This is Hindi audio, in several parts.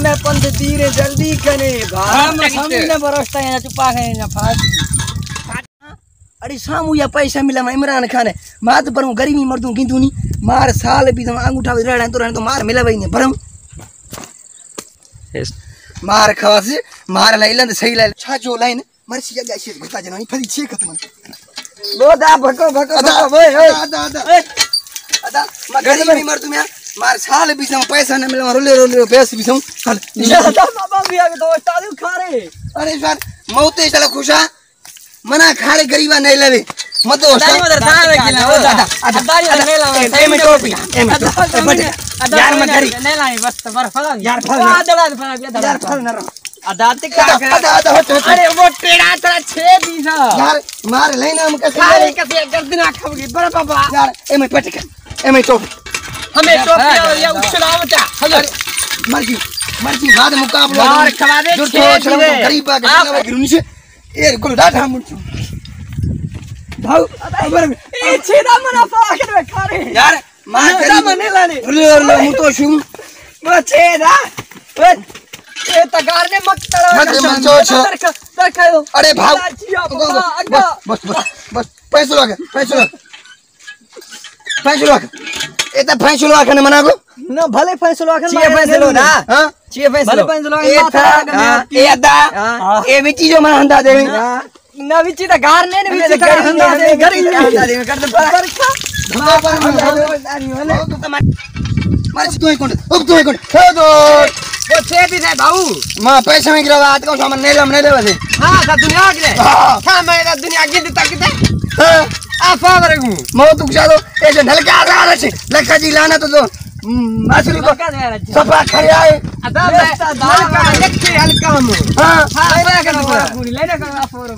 मैं पंथ धीरे जल्दी करे भाई बरसता है चुपा है ना फांसी। अरे सामू या पैसा मिला मैं इमरान खान है मात पर हूँ गरीबी मर दूँ गिंदू नहीं मार साल भी तो अंगूठा भी रहना तो मार मिला भाई नहीं भरम मार खवास मार लाइलन तो सही लाइल छा जो लाइन मर्सी या गाइस घुता जनानी फरी छे खत्म वो दा भको भको ओए ओए अदा मैं गरीबी मर दूँ यार मार साल भी में पैसा न मिला रोले रोले पैसे भी चल दादा बाबा भी आ तो तालू खा रे अरे सर मौते चला खुशा मना खाड़े गरीबा नहीं लवे मत दाई मदर दाई खिला ओ दादा दाई नहीं लावे सही में टोपी यार मैं गरीब नहीं लाई बस पर फल यार फल आदला फल यार फल न अदाते का अरे वो टेढ़ा था 6 20 यार मार लेना हम कैसे खाली कैसे गर्दना खाओगे बड़ा बाबा यार ए मैं पटक ए मैं टोपी हमें टोपी और या उछलावता हेलो मर्जी मर्जी बाद मुकाबला मार खवावे गरीब का गिरुनी से ए गुलडा हम भाऊ अबर ए छेदा मना पाकर में खा रे यार मां तेरा मने लाने लो मु तो शुम वो छेदा ए तगार ने मत तड़ो अरे भाऊ बस बस बस पैसे लगा ए त फैसलो आखने मना को न भले फैसलो आखने छे फैसलो ना हां छे फैसलो भले फैसलो आखने ए दा ए विची जो मन हंदा देवे ना विची त गार ने विची त हंदा दे घर ही हंदा दे कर दे बरखा धुआ पर वाले तो मार तू ही कोण अब तू ही कोण हे दो वो छे भी है भाऊ मां पैसा में गिरा आज का सामान नहीं ले दे हां सब दुनिया के हां मैं दुनिया के तक हां आ फावरगु मो तू चलो ए जो ढलका आ रहा है लखा जी लाना तो मासुरी को सफा खड़े आए अदा ढलका लखी हल्का हम हां हां कर पूरी लेने कर फावर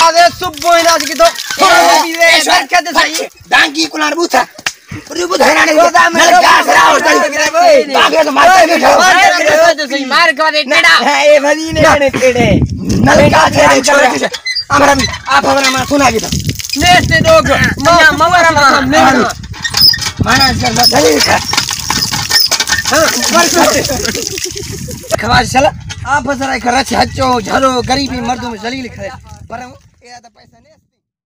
अरे सुबो इनाज की तो भी वे कहते सही डांगी कुलार बूथा पूरी बुधाना नहीं होता ढलका सरा होता बागे तो मारते बैठो सही मार के दे टेड़ा ए भरी ने टेड़े नलका से छोड़ हमरा भी आप हमरा में सुना गया नेस्ते दोग मवरा में माना चल गली का हां खवास चला आप जरा कर हच्चो झलो गरीबी मर्दों में जलील खड़े पर ए पैसा नहीं